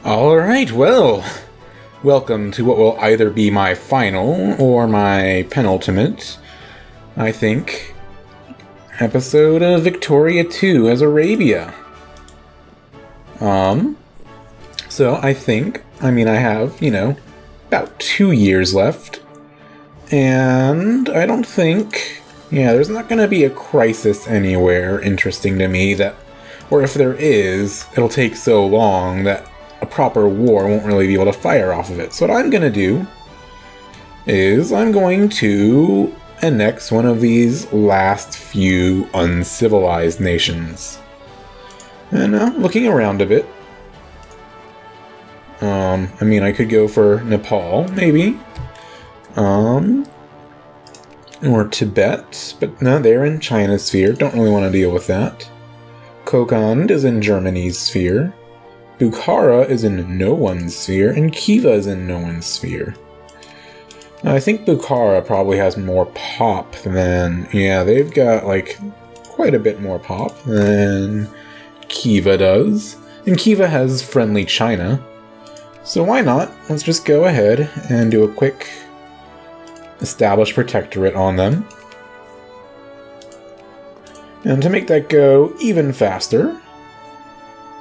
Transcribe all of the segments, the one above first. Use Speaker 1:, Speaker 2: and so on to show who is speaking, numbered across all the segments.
Speaker 1: Alright, well, welcome to what will either be my final or my penultimate, I think, episode of Victoria 2 as Arabia. So I have, about 2 years left, and I don't think, there's not going to be a crisis anywhere interesting to me or if there is, it'll take so long that a proper war won't really be able to fire off of it. So what I'm going to do is I'm going to annex one of these last few uncivilized nations. And looking around a bit, I could go for Nepal, maybe, or Tibet, but no, they're in China's sphere, don't really want to deal with that. Kokand is in Germany's sphere. Bukhara is in no one's sphere, and Khiva is in no one's sphere. I think Bukhara probably has more pop than... they've got, quite a bit more pop than Khiva does. And Khiva has friendly China. So why not? Let's just go ahead and do a quick establish protectorate on them. And to make that go even faster,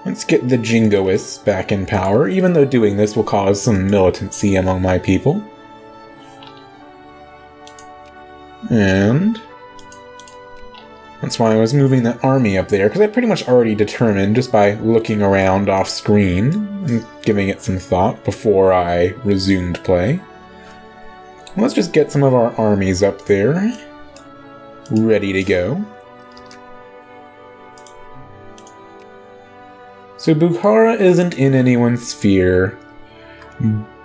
Speaker 1: let's get the Jingoists back in power, even though doing this will cause some militancy among my people. And that's why I was moving that army up there, because I pretty much already determined just by looking around off screen and giving it some thought before I resumed play. Let's just get some of our armies up there, ready to go. So Bukhara isn't in anyone's sphere,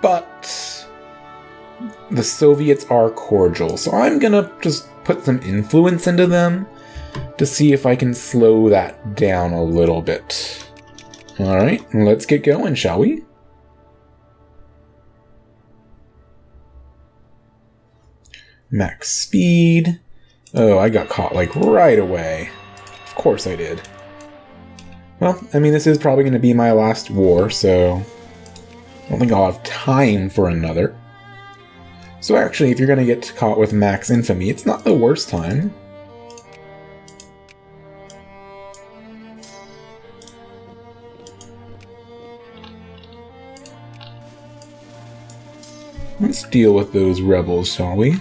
Speaker 1: but the Soviets are cordial, so I'm gonna just put some influence into them to see if I can slow that down a little bit. Alright, let's get going, shall we? Max speed. Oh, I got caught right away. Of course I did. Well, this is probably going to be my last war, so I don't think I'll have time for another. So actually, if you're going to get caught with max infamy, it's not the worst time. Let's deal with those rebels, shall we?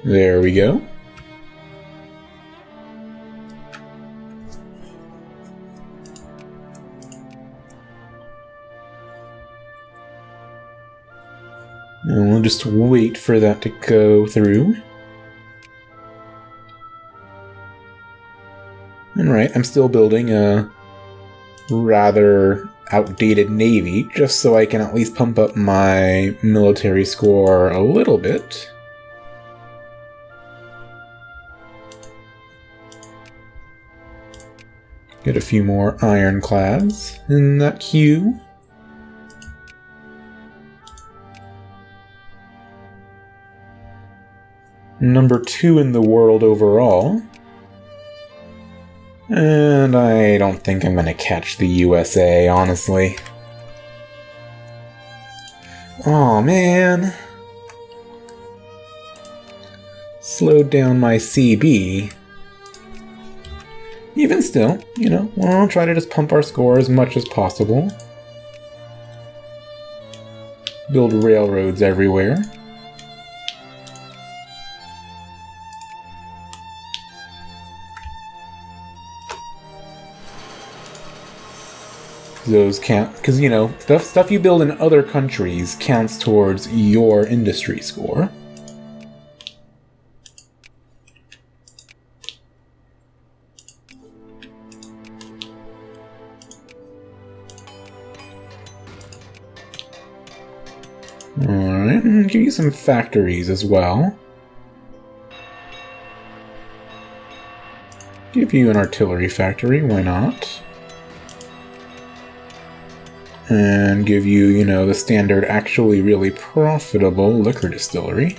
Speaker 1: There we go. And we'll just wait for that to go through. Alright, I'm still building a rather outdated navy, just so I can at least pump up my military score a little bit. Get a few more ironclads in that queue. Number 2 in the world overall. And I don't think I'm gonna catch the USA, honestly. Aw, man. Slowed down my CB. Even still, we'll try to just pump our score as much as possible. Build railroads everywhere. Those count, because, stuff you build in other countries counts towards your industry score. Alright, and give you some factories as well. Give you an artillery factory, why not? And give you, the standard actually really profitable liquor distillery.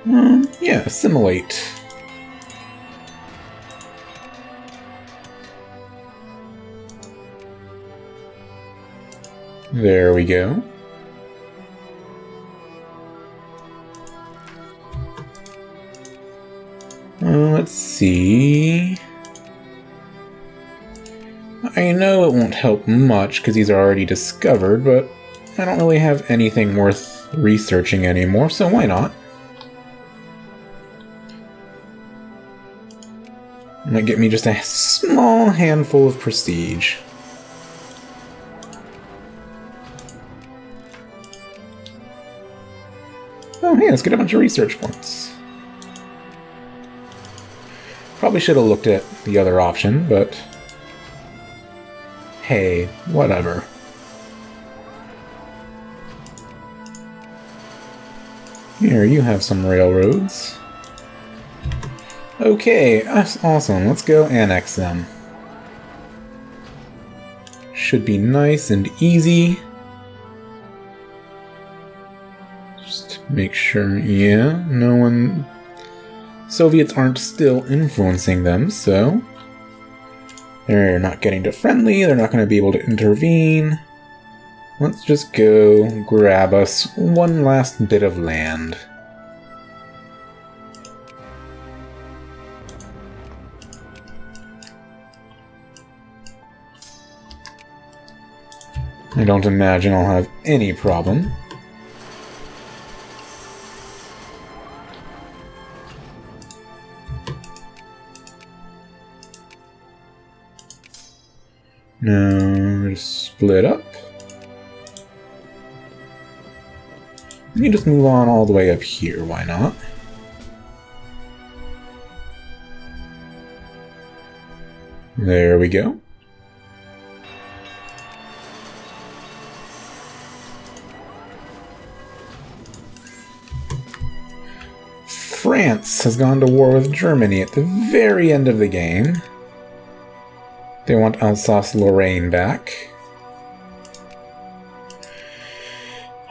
Speaker 1: Yeah, assimilate. There we go. Let's see. I know it won't help much because these are already discovered, but I don't really have anything worth researching anymore, so why not? Might get me just a small handful of prestige. Oh hey, let's get a bunch of research points. Probably should have looked at the other option, but hey, whatever. Here, you have some railroads. Okay, that's awesome. Let's go annex them. Should be nice and easy. Just make sure, yeah, no one... Soviets aren't still influencing them, so... They're not getting too friendly, they're not going to be able to intervene. Let's just go grab us one last bit of land. I don't imagine I'll have any problem. Now, just split up. You can just move on all the way up here, why not? There we go. France has gone to war with Germany at the very end of the game. They want Alsace-Lorraine back.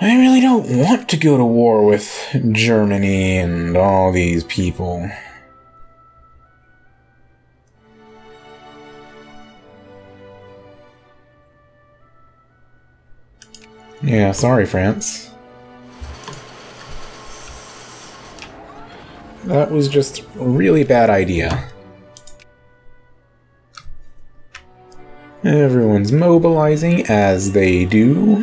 Speaker 1: I really don't want to go to war with Germany and all these people. Yeah, sorry, France. That was just a really bad idea. Everyone's mobilizing as they do.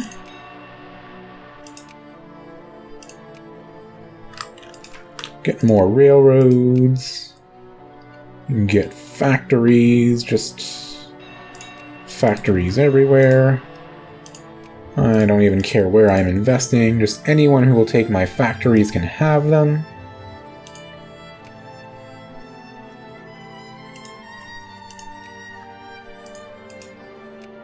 Speaker 1: Get more railroads. Get factories, just factories everywhere. I don't even care where I'm investing, just anyone who will take my factories can have them.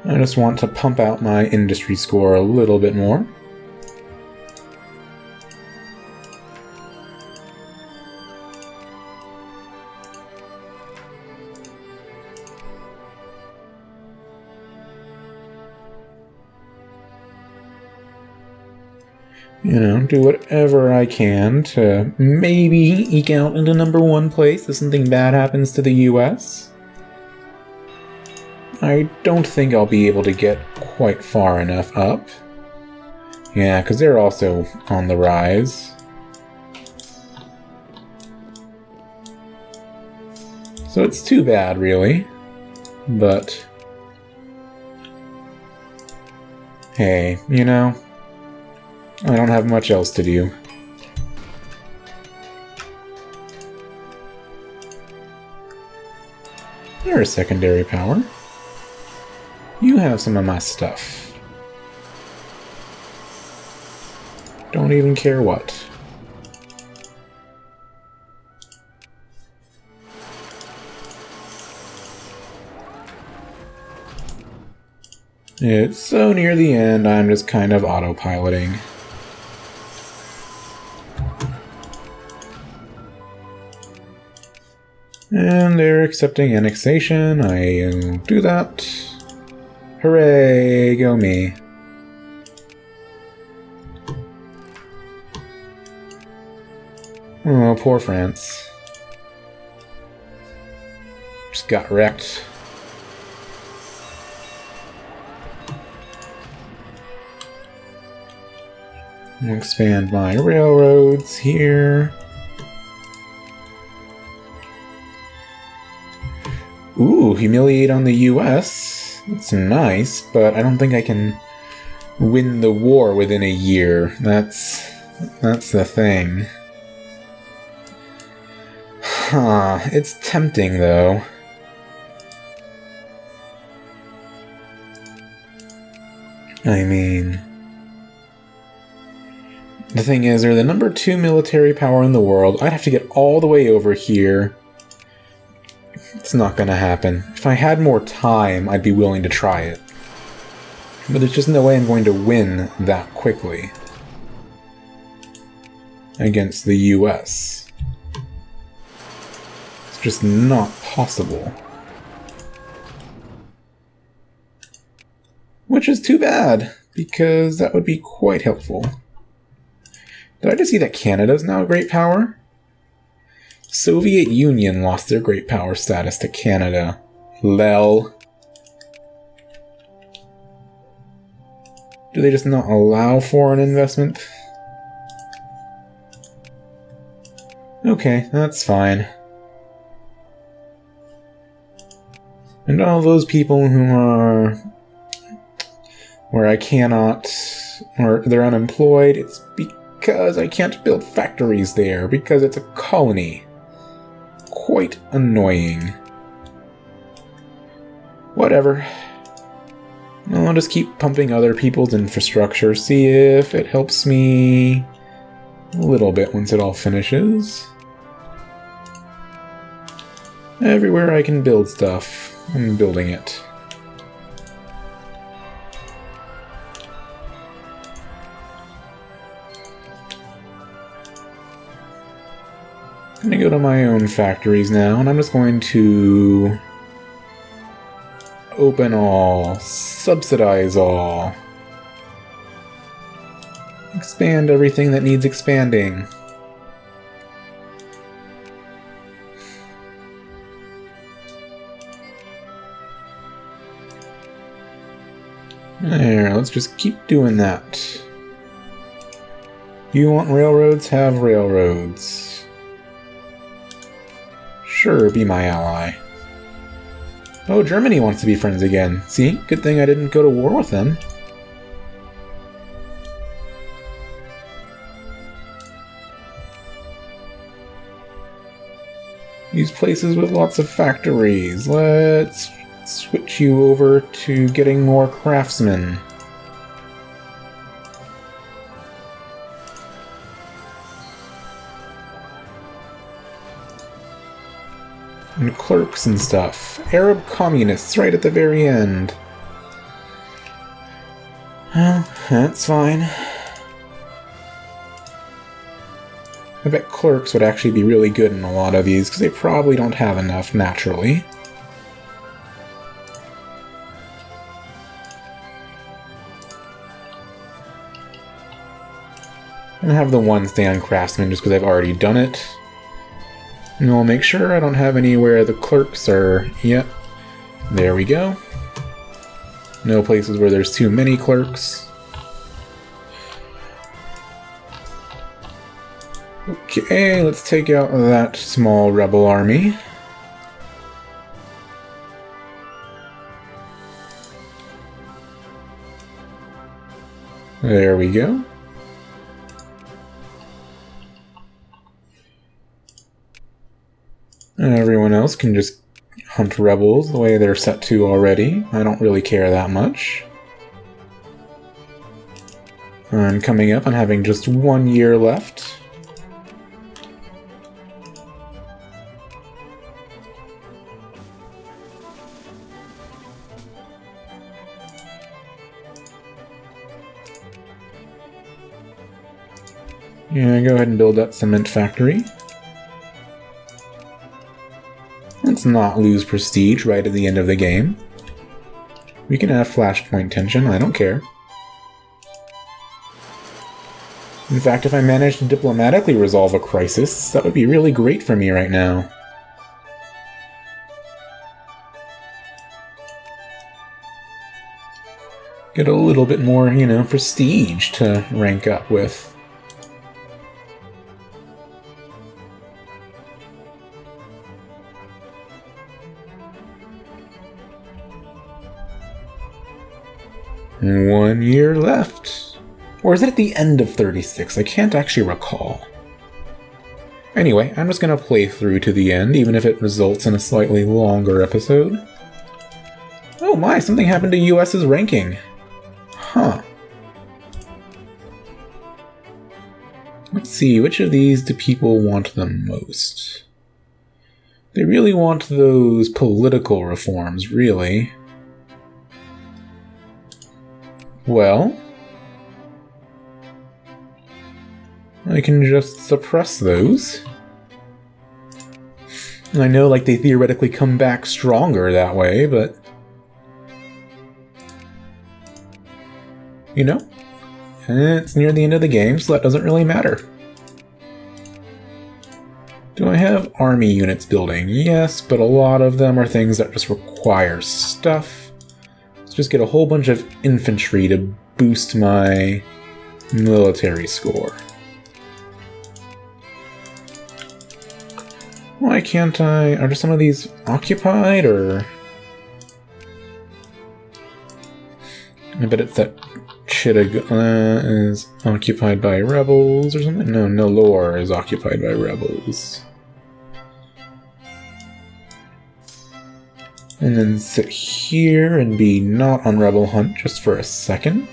Speaker 1: I just want to pump out my industry score a little bit more. You know, do whatever I can to maybe eke out into #1 place if something bad happens to the US. I don't think I'll be able to get quite far enough up. Yeah, because they're also on the rise. So it's too bad, really. But... hey, you know, I don't have much else to do. You're a secondary power. You have some of my stuff. Don't even care what. It's so near the end, I'm just kind of autopiloting. And they're accepting annexation. I'll do that. Hooray, go me. Oh, poor France. Just got wrecked. I'll expand my railroads here. Ooh, humiliate on the US. That's nice, but I don't think I can win the war within a year. That's the thing. Huh, it's tempting though. I mean, the thing is, they're the number 2 military power in the world. I'd have to get all the way over here. It's not gonna happen. If I had more time, I'd be willing to try it. But there's just no way I'm going to win that quickly against the US. It's just not possible. Which is too bad, because that would be quite helpful. Did I just see that Canada's now a great power? Soviet Union lost their great power status to Canada. Lel. Do they just not allow foreign investment? Okay, that's fine. And all those people who are where I cannot, or they're unemployed, it's because I can't build factories there, because it's a colony. Quite annoying. Whatever. I'll just keep pumping other people's infrastructure, see if it helps me a little bit once it all finishes. Everywhere I can build stuff, I'm building it. I'm going to go to my own factories now, and I'm just going to open all, subsidize all, expand everything that needs expanding. There, let's just keep doing that. You want railroads? Have railroads. Sure, be my ally. Oh, Germany wants to be friends again. See? Good thing I didn't go to war with them. These places with lots of factories. Let's switch you over to getting more craftsmen. And clerks and stuff. Arab communists right at the very end. Well, that's fine. I bet clerks would actually be really good in a lot of these, because they probably don't have enough naturally. And have the one stay on craftsman just because I've already done it. And I'll make sure I don't have anywhere the clerks are. Yep. There we go. No places where there's too many clerks. Okay, let's take out that small rebel army. There we go. And everyone else can just hunt rebels the way they're set to already. I don't really care that much. I'm coming up on having just 1 year left. Yeah, go ahead and build that cement factory. Let's not lose prestige right at the end of the game. We can have flashpoint tension, I don't care. In fact, if I managed to diplomatically resolve a crisis, that would be really great for me right now. Get a little bit more, you know, prestige to rank up with. One year left. Or is it at the end of 36? I can't actually recall. Anyway, I'm just going to play through to the end, even if it results in a slightly longer episode. Oh my, something happened to US's ranking. Huh. Let's see, which of these do people want the most? They really want those political reforms, really. Well, I can just suppress those. I know, like, they theoretically come back stronger that way, but... you know? It's near the end of the game, so that doesn't really matter. Do I have army units building? Yes, but a lot of them are things that just require stuff. Let's just get a whole bunch of infantry to boost my military score. Why can't I... are some of these occupied, or... I bet it's that Chittagong is occupied by rebels or something? No, Nellore is occupied by rebels. And then sit here and be not on rebel hunt just for a second.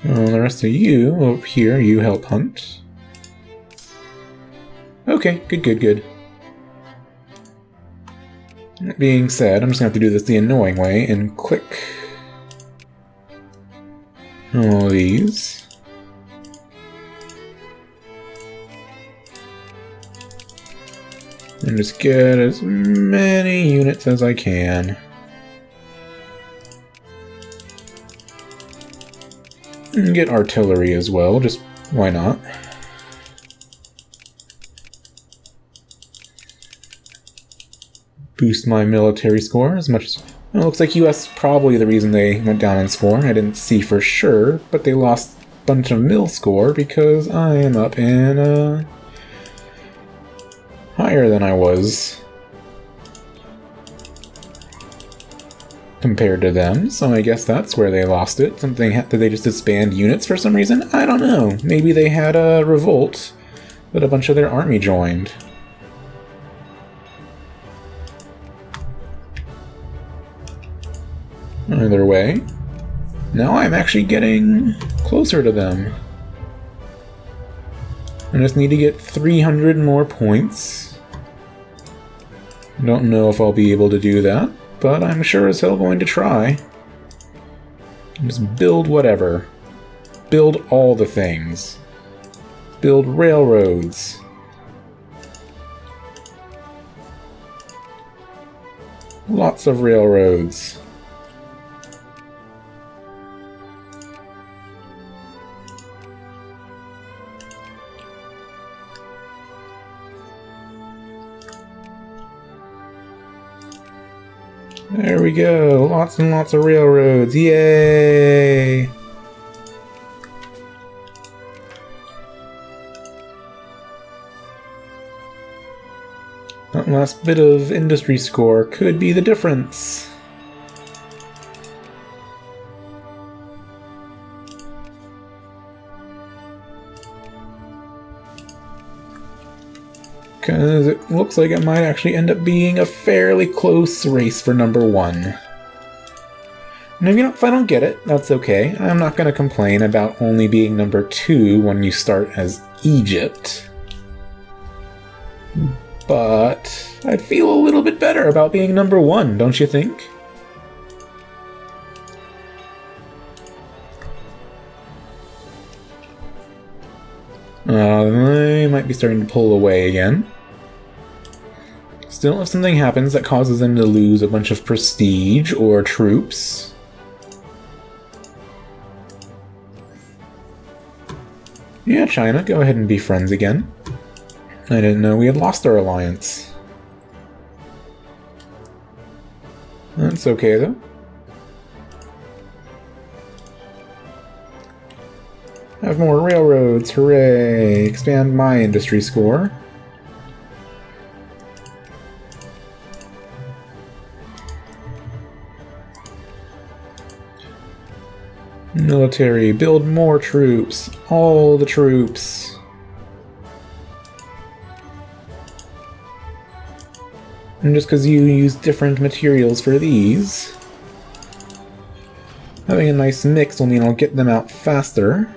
Speaker 1: Well, the rest of you up here, you help hunt. Okay, good. That being said, I'm just gonna have to do this the annoying way and click all these. And just get as many units as I can. And get artillery as well, just why not? Boost my military score as much as... Well, it looks like US probably the reason they went down in score. I didn't see for sure, but they lost a bunch of mil score because I am up in higher than I was compared to them, so I guess that's where they lost it. Did they just disband units for some reason? I don't know. Maybe they had a revolt that a bunch of their army joined. Either way, now I'm actually getting closer to them. I just need to get 300 more points. Don't know if I'll be able to do that, but I'm sure as hell going to try. Just build whatever. Build all the things. Build railroads. Lots of railroads. There we go, lots and lots of railroads, yay! That last bit of industry score could be the difference. Because it looks like it might actually end up being a fairly close race for #1. And if I don't get it, that's okay. I'm not going to complain about only being #2 when you start as Egypt. But I'd feel a little bit better about being #1, don't you think? They might be starting to pull away again. Still, if something happens that causes them to lose a bunch of prestige or troops, Yeah, China, go ahead and be friends again. I didn't know we had lost our alliance. That's okay, though. Have more railroads, hooray! Expand my industry score. Military, build more troops. All the troops. And just because you use different materials for these, having a nice mix will mean I'll get them out faster.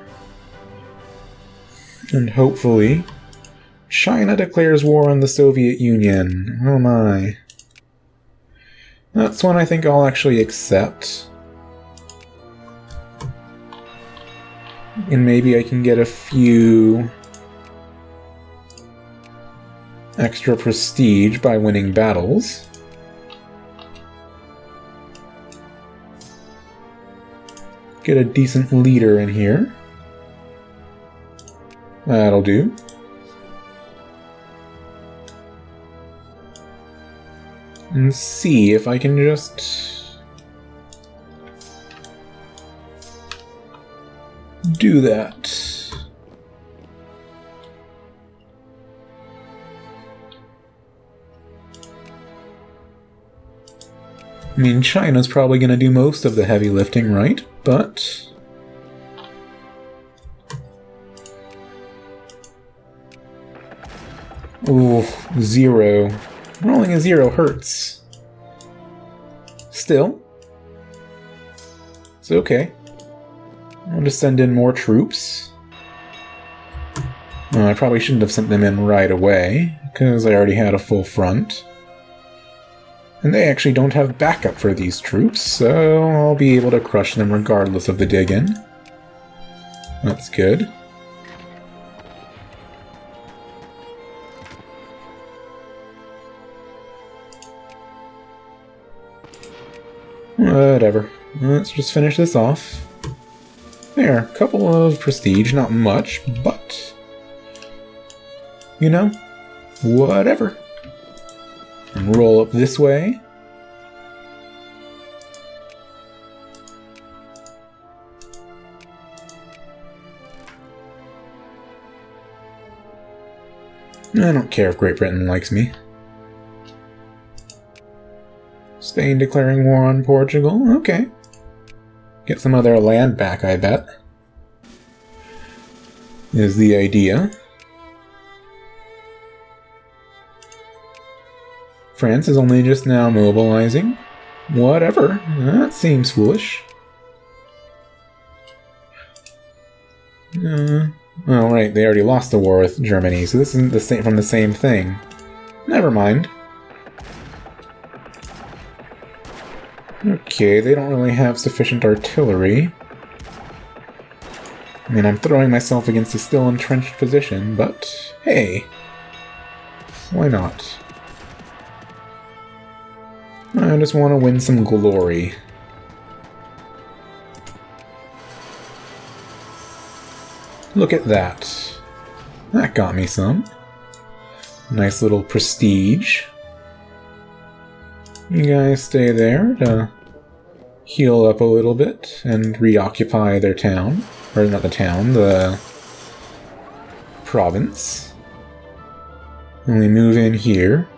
Speaker 1: And hopefully, China declares war on the Soviet Union. Oh my. That's one I think I'll actually accept. And maybe I can get a few extra prestige by winning battles. Get a decent leader in here. That'll do. And see if I can just do that. I mean, China's probably going to do most of the heavy lifting, right? But ooh, 0. Rolling a 0 hurts. Still, it's okay. I'll just send in more troops. I probably shouldn't have sent them in right away, because I already had a full front. And they actually don't have backup for these troops, so I'll be able to crush them regardless of the dig-in. That's good. Whatever. Let's just finish this off. There, a couple of prestige, not much, but you know, whatever. And roll up this way. I don't care if Great Britain likes me. Spain declaring war on Portugal? Okay. Get some of their land back, I bet. Is the idea. France is only just now mobilizing. Whatever. That seems foolish. Oh, right. They already lost the war with Germany, so this isn't the same from the same thing. Never mind. Okay, they don't really have sufficient artillery. I mean, I'm throwing myself against a still entrenched position, but hey, why not? I just want to win some glory. Look at that. That got me some. Nice little prestige. You guys stay there to heal up a little bit and reoccupy their town. Or not the town, the province. And we move in here.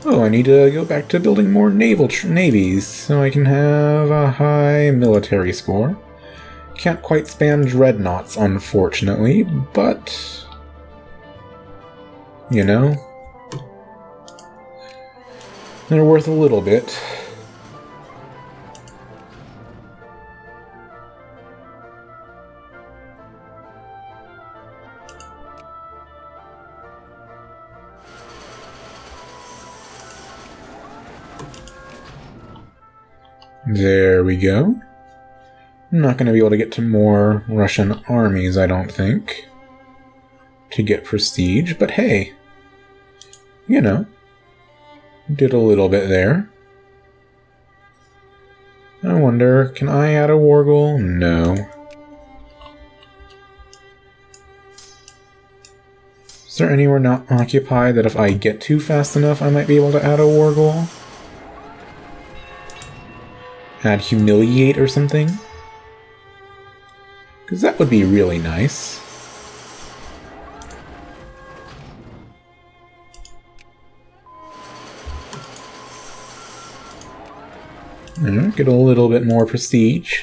Speaker 1: Oh, I need to go back to building more navies so I can have a high military score. Can't quite spam dreadnoughts, unfortunately, but you know, they're worth a little bit. There we go. I'm not going to be able to get to more Russian armies, I don't think, to get prestige, but hey, you know, did a little bit there. I wonder, can I add a war goal? No. Is there anywhere not occupied that if I get to fast enough, I might be able to add a war goal? Add humiliate or something? Because that would be really nice. Get a little bit more prestige.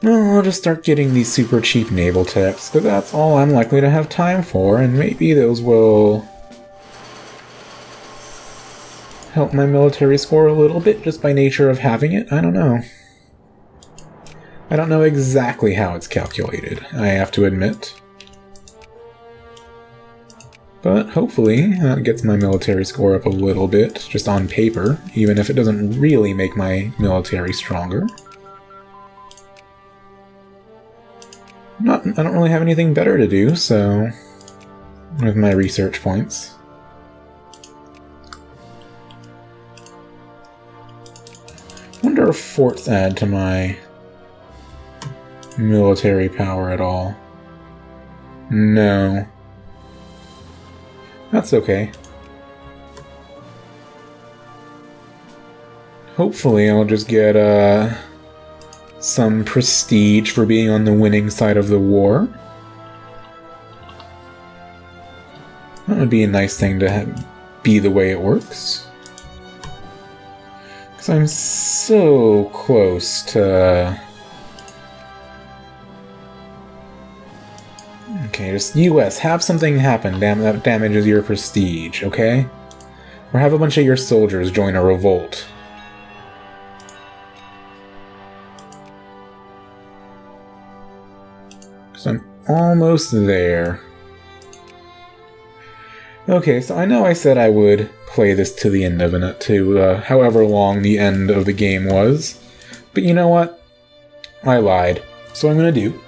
Speaker 1: Well, I'll just start getting these super cheap naval techs, because that's all I'm likely to have time for, and maybe those will help my military score a little bit just by nature of having it. I don't know. I don't know exactly how it's calculated, I have to admit. But hopefully that gets my military score up a little bit, just on paper, even if it doesn't really make my military stronger. I don't really have anything better to do, so... with my research points. Wonder if forts add to my military power at all. No. That's okay. Hopefully I'll just get, some prestige for being on the winning side of the war. That would be a nice thing to be the way it works. Because I'm so close to... Okay, just US, have something happen that damages your prestige, okay? Or have a bunch of your soldiers join a revolt. So I'm almost there. Okay, so I know I said I would play this to the end of it, however long the end of the game was. But you know what? I lied. So what I'm going to do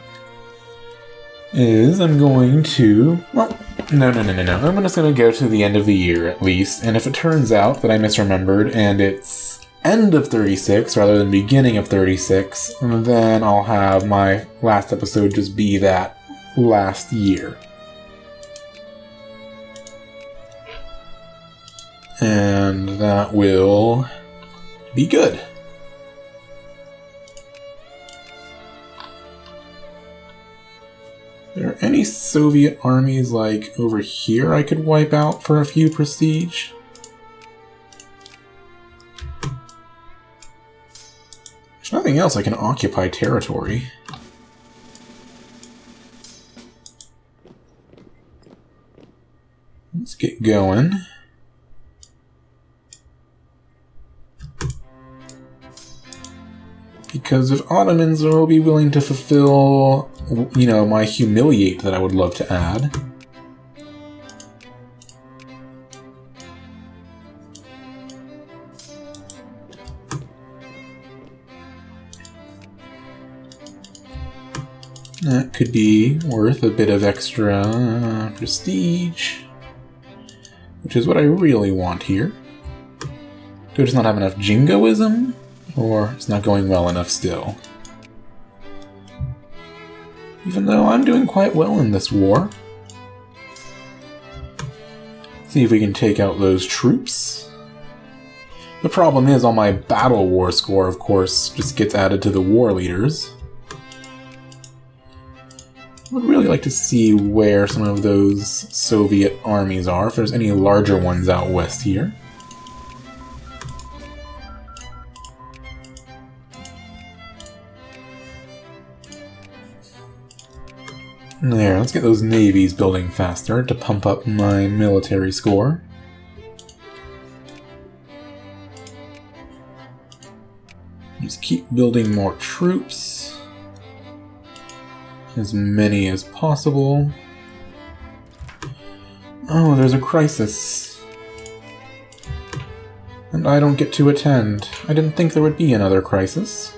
Speaker 1: is I'm going to... Well, no. I'm just going to go to the end of the year at least, and if it turns out that I misremembered and it's end of 36 rather than beginning of 36, then I'll have my last episode just be that last year. And that will be good. Are there any Soviet armies like over here I could wipe out for a few prestige? There's nothing else I can occupy territory. Let's get going. Because if Ottomans will be willing to fulfill, you know, my humiliate that I would love to add. That could be worth a bit of extra prestige, which is what I really want here. Do I just not have enough jingoism? Or it's not going well enough still? Even though I'm doing quite well in this war. See if we can take out those troops. The problem is all my battle war score, of course, just gets added to the war leaders. I would really like to see where some of those Soviet armies are, if there's any larger ones out west here. There, let's get those navies building faster to pump up my military score. Just keep building more troops. As many as possible. Oh, there's a crisis. And I don't get to attend. I didn't think there would be another crisis.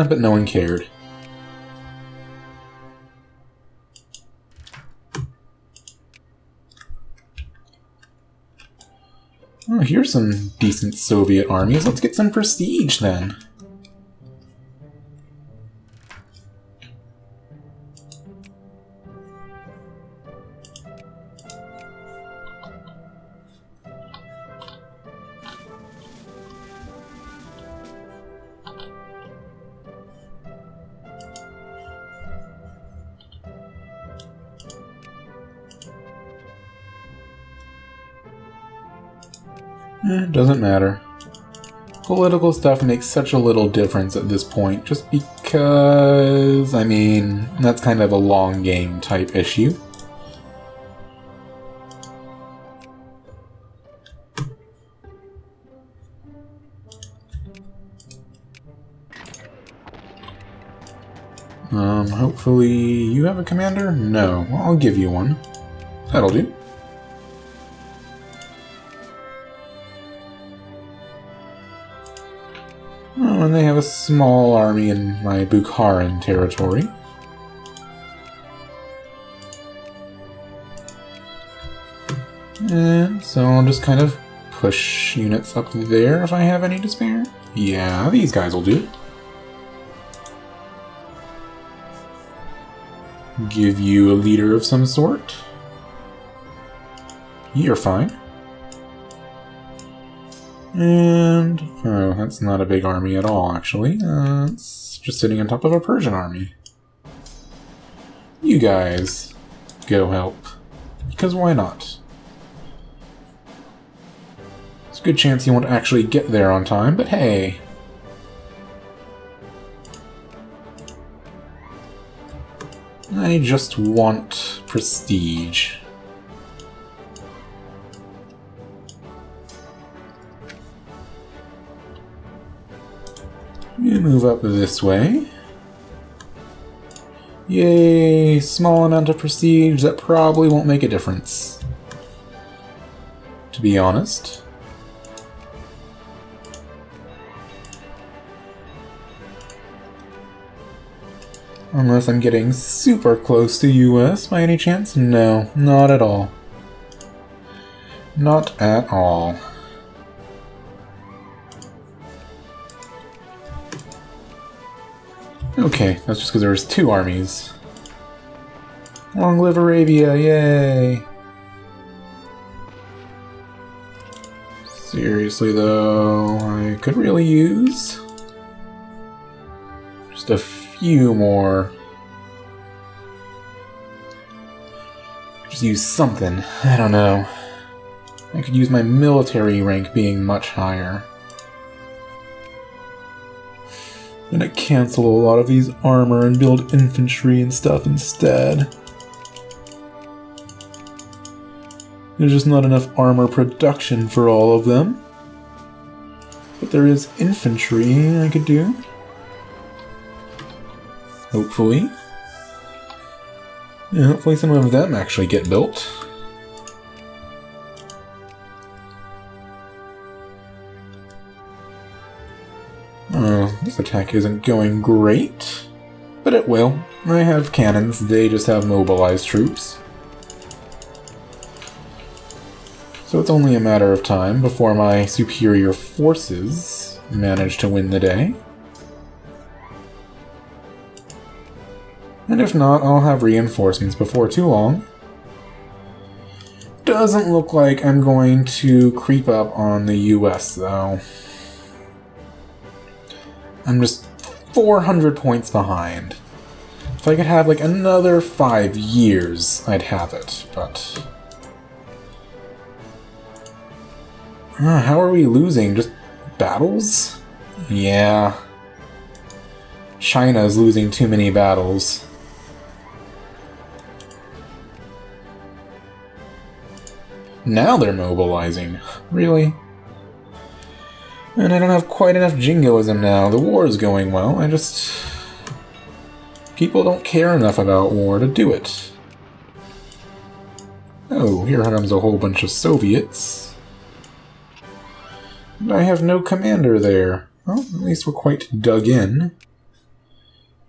Speaker 1: but no one cared. Oh, here's some decent Soviet armies. Let's get some prestige then. Doesn't matter. Political stuff makes such a little difference at this point, just because, I mean, that's kind of a long game type issue. Hopefully you have a commander? No, well, I'll give you one. That'll do. Oh, and they have a small army in my Bukharan territory. And so I'll just kind of push units up there if I have any to spare. Yeah, these guys will do. Give you a leader of some sort. You're fine. And... oh, that's not a big army at all, actually. It's just sitting on top of a Persian army. You guys, go help. Because why not? There's a good chance you won't actually get there on time, but hey. I just want prestige. You move up this way. Yay, small amount of prestige that probably won't make a difference, to be honest. Unless I'm getting super close to US by any chance? No, not at all. Not at all. Okay, that's just because there's two armies. Long live Arabia, yay! Seriously though, I could really use just a few more. Just use something, I don't know. I could use my military rank being much higher. I'm gonna cancel a lot of these armor and build infantry and stuff instead. There's just not enough armor production for all of them. But there is infantry I could do. Hopefully. Yeah, hopefully some of them actually get built. This attack isn't going great, but it will. I have cannons, they just have mobilized troops. So it's only a matter of time before my superior forces manage to win the day. And if not, I'll have reinforcements before too long. Doesn't look like I'm going to creep up on the US, though. I'm just 400 points behind. If I could have, like, another 5 years, I'd have it, but... how are we losing? Just battles? Yeah. China's losing too many battles. Now they're mobilizing. Really? And I don't have quite enough jingoism now. The war is going well. People don't care enough about war to do it. Oh, here comes a whole bunch of Soviets. And I have no commander there. Well, at least we're quite dug in.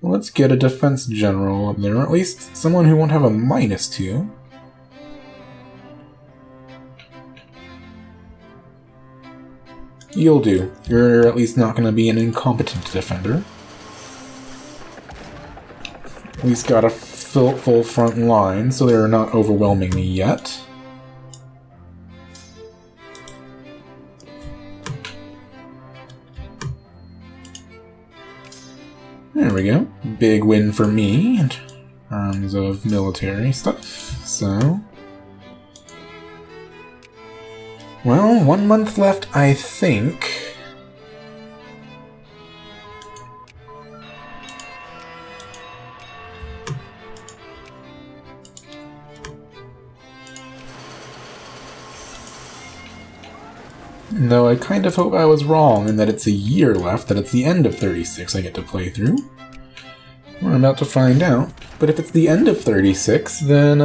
Speaker 1: Let's get a defense general up there, or at least someone who won't have a -2. You'll do. You're at least not going to be an incompetent defender. At least got a full front line, so they're not overwhelming me yet. There we go. Big win for me in terms of military stuff, so... Well, 1 month left, I think. Though I kind of hope I was wrong and that it's a year left, that it's the end of 36 I get to play through. We're about to find out. But if it's the end of 36, then,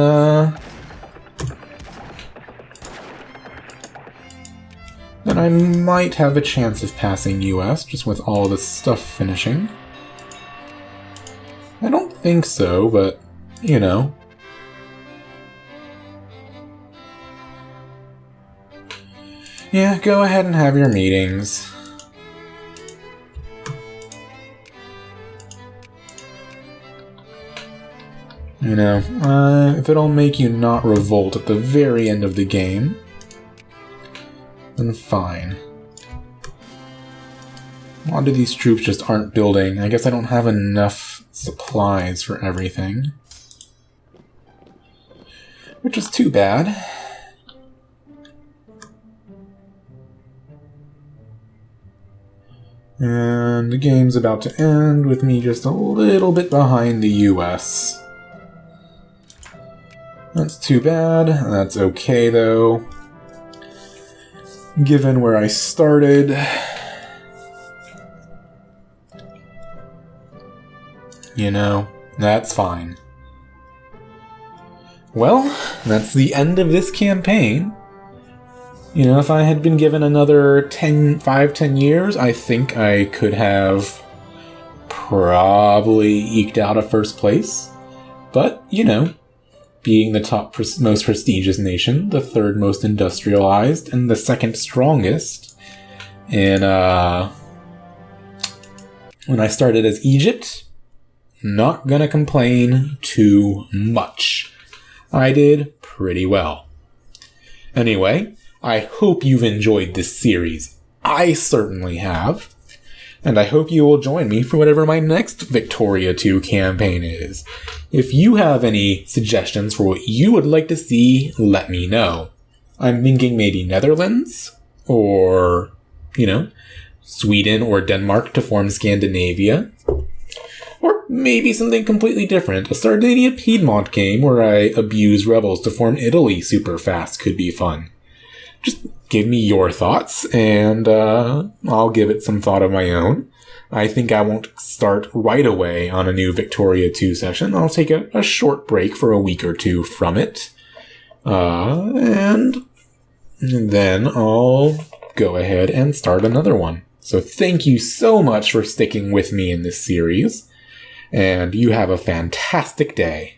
Speaker 1: then I might have a chance of passing US, just with all this stuff finishing. I don't think so, but, you know. Yeah, go ahead and have your meetings. You know, if it'll make you not revolt at the very end of the game, then fine. A lot of these troops just aren't building. I guess I don't have enough supplies for everything. Which is too bad. And the game's about to end with me just a little bit behind the US. That's too bad. That's okay, though. Given where I started. You know, that's fine. Well, that's the end of this campaign. You know, if I had been given another 5-10 years, I think I could have probably eked out a first place. But, you know, being the most prestigious nation, the third most industrialized, and the second strongest, and when I started as Egypt, not gonna complain too much. I did pretty well. Anyway, I hope you've enjoyed this series. I certainly have. And I hope you will join me for whatever my next Victoria 2 campaign is. If you have any suggestions for what you would like to see, let me know. I'm thinking maybe Netherlands, or, you know, Sweden or Denmark to form Scandinavia. Or maybe something completely different. A Sardinia-Piedmont game where I abuse rebels to form Italy super fast could be fun. Just give me your thoughts, and I'll give it some thought of my own. I think I won't start right away on a new Victoria 2 session. I'll take a short break for a week or two from it. And then I'll go ahead and start another one. So thank you so much for sticking with me in this series, and you have a fantastic day.